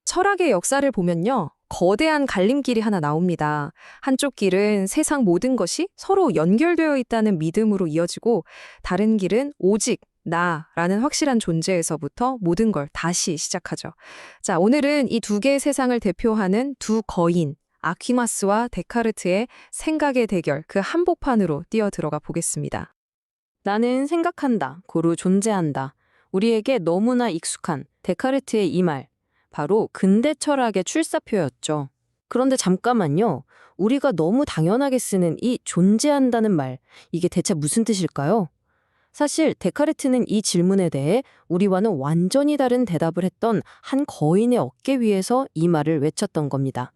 철학의 역사를 보면요. 거대한 갈림길이 하나 나옵니다. 한쪽 길은 세상 모든 것이 서로 연결되어 있다는 믿음으로 이어지고, 다른 길은 오직 나라는 확실한 존재에서부터 모든 걸 다시 시작하죠. 자, 오늘은 이 두 개의 세상을 대표하는 두 거인, 아퀴나스와 데카르트의 생각의 대결, 그 한복판으로 뛰어 들어가 보겠습니다. 나는 생각한다, 고루 존재한다. 우리에게 너무나 익숙한 데카르트의 이 말, 바로 근대 철학의 출사표였죠. 그런데 잠깐만요. 우리가 너무 당연하게 쓰는 이 존재한다는 말, 이게 대체 무슨 뜻일까요? 사실 데카르트는 이 질문에 대해 우리와는 완전히 다른 대답을 했던 한 거인의 어깨 위에서 이 말을 외쳤던 겁니다.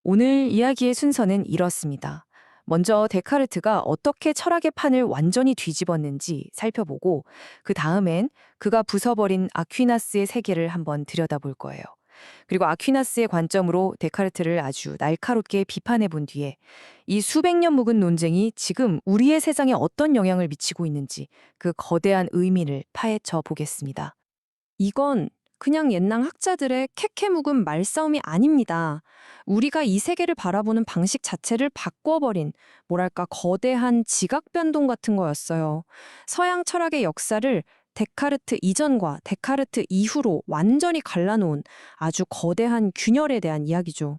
오늘 이야기의 순서는 이렇습니다. 먼저 데카르트가 어떻게 철학의 판을 완전히 뒤집었는지 살펴보고, 그 다음엔 그가 부숴버린 아퀴나스의 세계를 한번 들여다볼 거예요. 그리고 아퀴나스의 관점으로 데카르트를 아주 날카롭게 비판해 본 뒤에 이 수백 년 묵은 논쟁이 지금 우리의 세상에 어떤 영향을 미치고 있는지 그 거대한 의미를 파헤쳐 보겠습니다. 이건 그냥 옛날 학자들의 캐캐 묵은 말싸움이 아닙니다. 우리가 이 세계를 바라보는 방식 자체를 바꿔버린, 뭐랄까, 거대한 지각 변동 같은 거였어요. 서양 철학의 역사를 데카르트 이전과 데카르트 이후로 완전히 갈라놓은 아주 거대한 균열에 대한 이야기죠.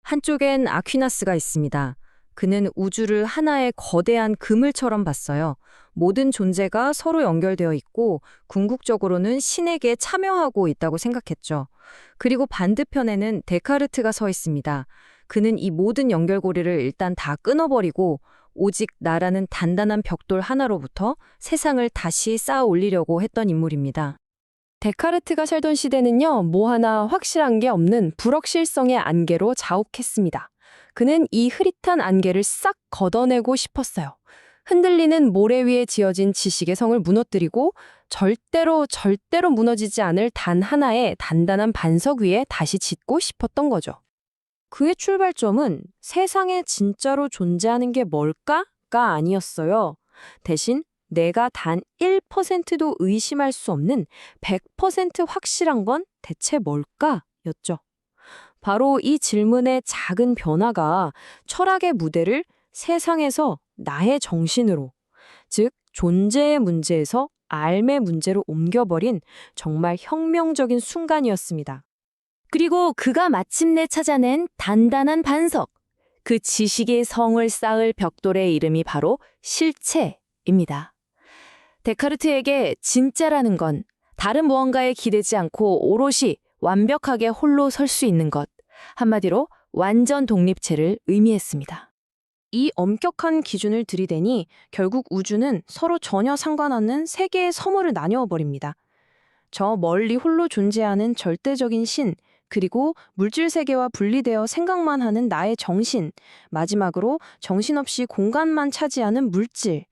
한쪽엔 아퀴나스가 있습니다. 그는 우주를 하나의 거대한 그물처럼 봤어요. 모든 존재가 서로 연결되어 있고 궁극적으로는 신에게 참여하고 있다고 생각했죠. 그리고 반대편에는 데카르트가 서 있습니다. 그는 이 모든 연결고리를 일단 다 끊어버리고 오직 나라는 단단한 벽돌 하나로부터 세상을 다시 쌓아 올리려고 했던 인물입니다. 데카르트가 살던 시대는요, 뭐 하나 확실한 게 없는 불확실성의 안개로 자욱했습니다. 그는 이 흐릿한 안개를 싹 걷어내고 싶었어요. 흔들리는 모래 위에 지어진 지식의 성을 무너뜨리고 절대로 무너지지 않을 단 하나의 단단한 반석 위에 다시 짓고 싶었던 거죠. 그의 출발점은 세상에 진짜로 존재하는 게 뭘까가 아니었어요. 대신 내가 단 1%도 의심할 수 없는 100% 확실한 건 대체 뭘까였죠. 바로 이 질문의 작은 변화가 철학의 무대를 세상에서 나의 정신으로, 즉 존재의 문제에서 삶의 문제로 옮겨버린 정말 혁명적인 순간이었습니다. 그리고 그가 마침내 찾아낸 단단한 반석, 그 지식의 성을 쌓을 벽돌의 이름이 바로 실체입니다. 데카르트에게 진짜라는 건 다른 무언가에 기대지 않고 오롯이 완벽하게 홀로 설 수 있는 것, 한마디로 완전 독립체를 의미했습니다. 이 엄격한 기준을 들이대니 결국 우주는 서로 전혀 상관없는 세 개의 섬으로 나뉘어 버립니다. 저 멀리 홀로 존재하는 절대적인 신, 그리고 물질 세계와 분리되어 생각만 하는 나의 정신, 마지막으로 정신없이 공간만 차지하는 물질.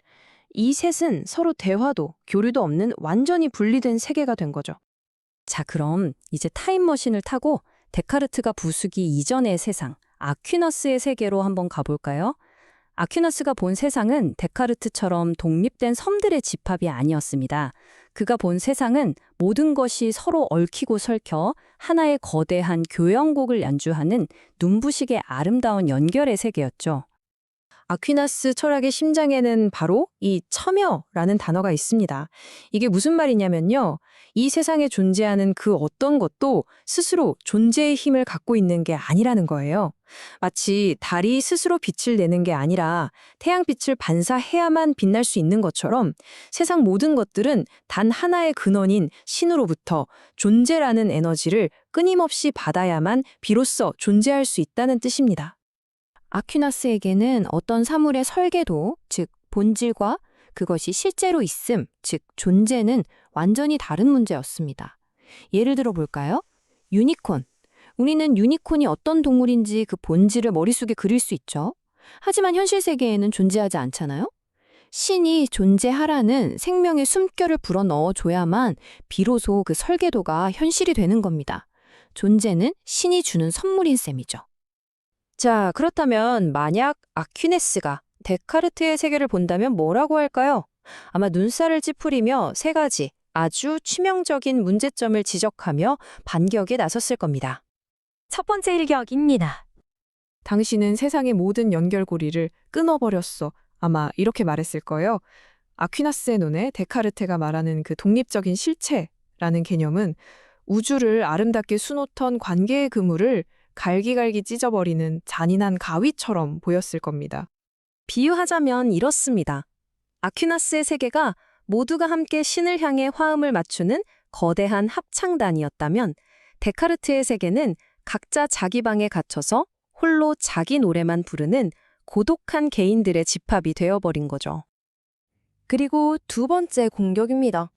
이 셋은 서로 대화도 교류도 없는 완전히 분리된 세계가 된 거죠. 자, 그럼 이제 타임머신을 타고 데카르트가 부수기 이전의 세상, 아퀴나스의 세계로 한번 가볼까요? 아퀴나스가 본 세상은 데카르트처럼 독립된 섬들의 집합이 아니었습니다. 그가 본 세상은 모든 것이 서로 얽히고 설켜 하나의 거대한 교향곡을 연주하는 눈부시게 아름다운 연결의 세계였죠. 아퀴나스 철학의 심장에는 바로 이 참여라는 단어가 있습니다. 이게 무슨 말이냐면요. 이 세상에 존재하는 그 어떤 것도 스스로 존재의 힘을 갖고 있는 게 아니라는 거예요. 마치 달이 스스로 빛을 내는 게 아니라 태양빛을 반사해야만 빛날 수 있는 것처럼 세상 모든 것들은 단 하나의 근원인 신으로부터 존재라는 에너지를 끊임없이 받아야만 비로소 존재할 수 있다는 뜻입니다. 아퀴나스에게는 어떤 사물의 설계도, 즉 본질과 그것이 실제로 있음, 즉 존재는 완전히 다른 문제였습니다. 예를 들어 볼까요? 유니콘. 우리는 유니콘이 어떤 동물인지 그 본질을 머릿속에 그릴 수 있죠. 하지만 현실 세계에는 존재하지 않잖아요? 신이 존재하라는 생명의 숨결을 불어넣어 줘야만 비로소 그 설계도가 현실이 되는 겁니다. 존재는 신이 주는 선물인 셈이죠. 자, 그렇다면 만약 아퀴네스가 데카르트의 세계를 본다면 뭐라고 할까요? 아마 눈살을 찌푸리며 세 가지 아주 치명적인 문제점을 지적하며 반격에 나섰을 겁니다. 첫 번째 일격입니다. 당신은 세상의 모든 연결고리를 끊어버렸어. 아마 이렇게 말했을 거예요. 아퀴나스의 눈에 데카르테가 말하는 그 독립적인 실체라는 개념은 우주를 아름답게 수놓던 관계의 그물을 갈기갈기 찢어버리는 잔인한 가위처럼 보였을 겁니다. 비유하자면 이렇습니다. 아퀴나스의 세계가 모두가 함께 신을 향해 화음을 맞추는 거대한 합창단이었다면 데카르트의 세계는 각자 자기 방에 갇혀서 홀로 자기 노래만 부르는 고독한 개인들의 집합이 되어버린 거죠. 그리고 두 번째 공격입니다.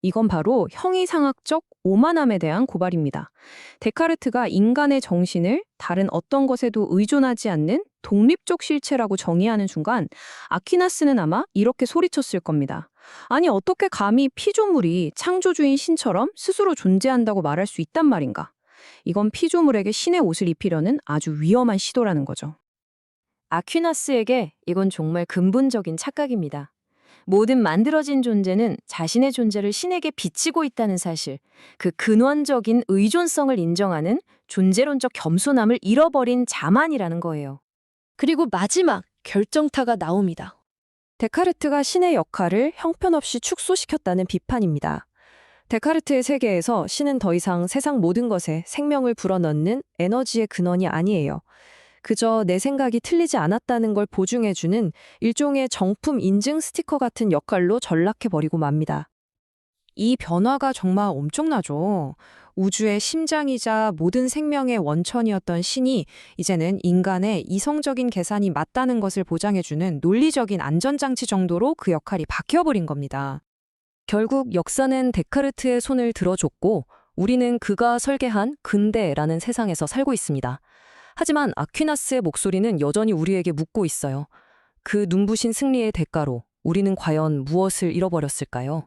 이건 바로 형이상학적 오만함에 대한 고발입니다. 데카르트가 인간의 정신을 다른 어떤 것에도 의존하지 않는 독립적 실체라고 정의하는 순간 아퀴나스는 아마 이렇게 소리쳤을 겁니다. 아니 어떻게 감히 피조물이 창조주인 신처럼 스스로 존재한다고 말할 수 있단 말인가? 이건 피조물에게 신의 옷을 입히려는 아주 위험한 시도라는 거죠. 아퀴나스에게 이건 정말 근본적인 착각입니다. 모든 만들어진 존재는 자신의 존재를 신에게 비치고 있다는 사실, 그 근원적인 의존성을 인정하는 존재론적 겸손함을 잃어버린 자만이라는 거예요. 그리고 마지막 결정타가 나옵니다. 데카르트가 신의 역할을 형편없이 축소시켰다는 비판입니다. 데카르트의 세계에서 신은 더 이상 세상 모든 것에 생명을 불어넣는 에너지의 근원이 아니에요. 그저 내 생각이 틀리지 않았다는 걸 보증해주는 일종의 정품 인증 스티커 같은 역할로 전락해버리고 맙니다. 이 변화가 정말 엄청나죠. 우주의 심장이자 모든 생명의 원천이었던 신이 이제는 인간의 이성적인 계산이 맞다는 것을 보장해주는 논리적인 안전장치 정도로 그 역할이 바뀌어버린 겁니다. 결국 역사는 데카르트의 손을 들어줬고 우리는 그가 설계한 근대라는 세상에서 살고 있습니다. 하지만 아퀴나스의 목소리는 여전히 우리에게 묻고 있어요. 그 눈부신 승리의 대가로 우리는 과연 무엇을 잃어버렸을까요?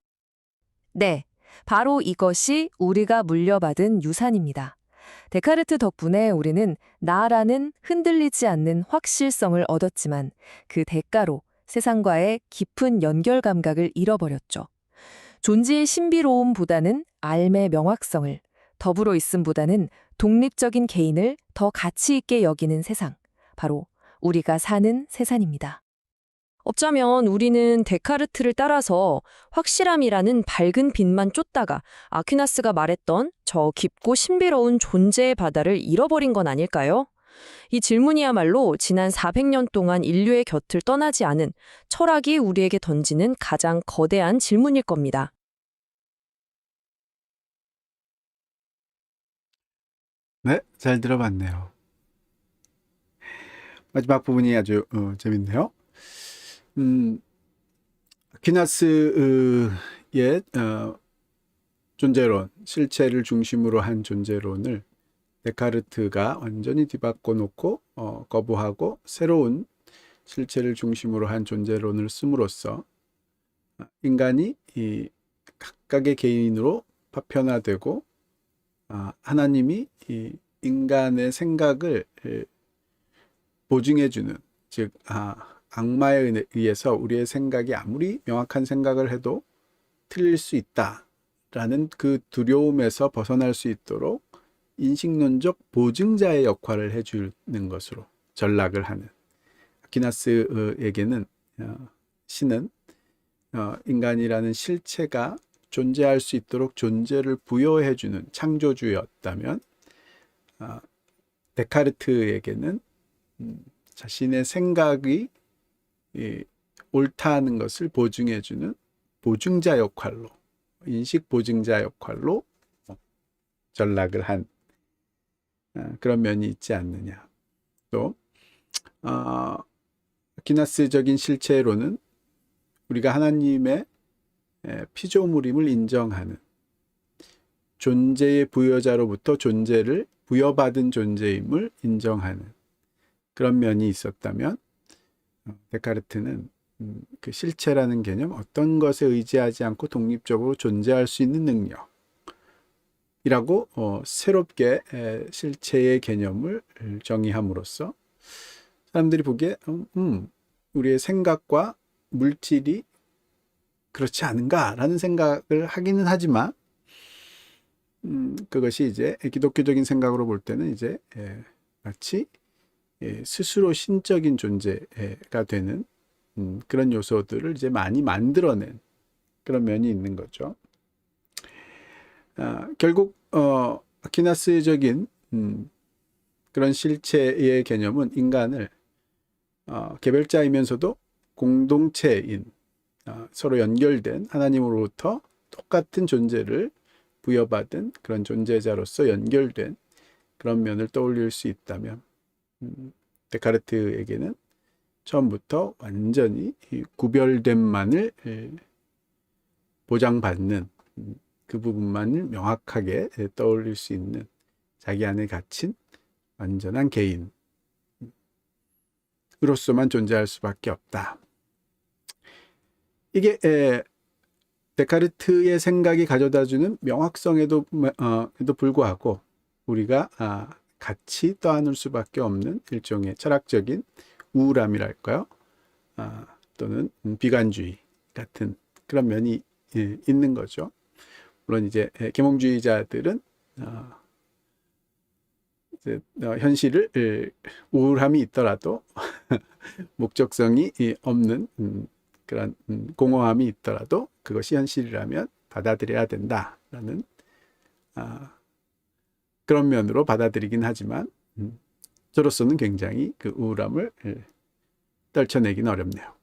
네, 바로 이것이 우리가 물려받은 유산입니다. 데카르트 덕분에 우리는 나라는 흔들리지 않는 확실성을 얻었지만 그 대가로 세상과의 깊은 연결 감각을 잃어버렸죠. 존재의 신비로움보다는 삶의 명확성을, 더불어 있음보다는 독립적인 개인을 더 가치 있게 여기는 세상, 바로 우리가 사는 세상입니다. 어쩌면 우리는 데카르트를 따라서 확실함이라는 밝은 빛만 쫓다가 아퀴나스가 말했던 저 깊고 신비로운 존재의 바다를 잃어버린 건 아닐까요? 이 질문이야말로 지난 400년 동안 인류의 곁을 떠나지 않은 철학이 우리에게 던지는 가장 거대한 질문일 겁니다. 네, 잘 들어봤네요. 마지막 부분이 아주 재밌네요. 아퀴나스의 존재론, 실체를 중심으로 한 존재론을 데카르트가 완전히 뒤바꿔 놓고 거부하고 새로운 실체를 중심으로 한 존재론을 씀으로써 인간이 이 각각의 개인으로 파편화되고 하나님이 이 인간의 생각을 보증해주는, 즉 악마에 의해서 우리의 생각이 아무리 명확한 생각을 해도 틀릴 수 있다라는 그 두려움에서 벗어날 수 있도록 인식론적 보증자의 역할을 해주는 것으로 전락을 하는, 아퀴나스에게는 신은 인간이라는 실체가 존재할 수 있도록 존재를 부여해주는 창조주였다면 데카르트에게는 자신의 생각이 옳다는 것을 보증해주는 보증자 역할로, 인식 보증자 역할로 전락을 한 그런 면이 있지 않느냐. 또 아퀴나스적인 실체로는 우리가 하나님의 피조물임을 인정하는, 존재의 부여자로부터 존재를 부여받은 존재임을 인정하는 그런 면이 있었다면 데카르트는 그 실체라는 개념, 어떤 것에 의지하지 않고 독립적으로 존재할 수 있는 능력이라고 새롭게 실체의 개념을 정의함으로써 사람들이 보기에 우리의 생각과 물질이 그렇지 않은가라는 생각을 하기는 하지만 그것이 이제 기독교적인 생각으로 볼 때는 이제 마치 스스로 신적인 존재가 되는 그런 요소들을 이제 많이 만들어낸 그런 면이 있는 거죠. 결국 아퀴나스적인 그런 실체의 개념은 인간을 개별자이면서도 공동체인 서로 연결된 하나님으로부터 똑같은 존재를 부여받은 그런 존재자로서 연결된 그런 면을 떠올릴 수 있다면 데카르트에게는 처음부터 완전히 구별됨만을 보장받는 그 부분만을 명확하게 떠올릴 수 있는 자기 안에 갇힌 완전한 개인으로서만 존재할 수밖에 없다. 이게 데카르트의 생각이 가져다주는 명확성에도 불구하고 우리가 같이 떠안을 수밖에 없는 일종의 철학적인 우울함이랄까요? 또는 비관주의 같은 그런 면이 있는 거죠. 물론 이제 계몽주의자들은 현실을 우울함이 있더라도 목적성이 없는 그런 공허함이 있더라도 그것이 현실이라면 받아들여야 된다라는 그런 면으로 받아들이긴 하지만 저로서는 굉장히 그 우울함을 떨쳐내기는 어렵네요.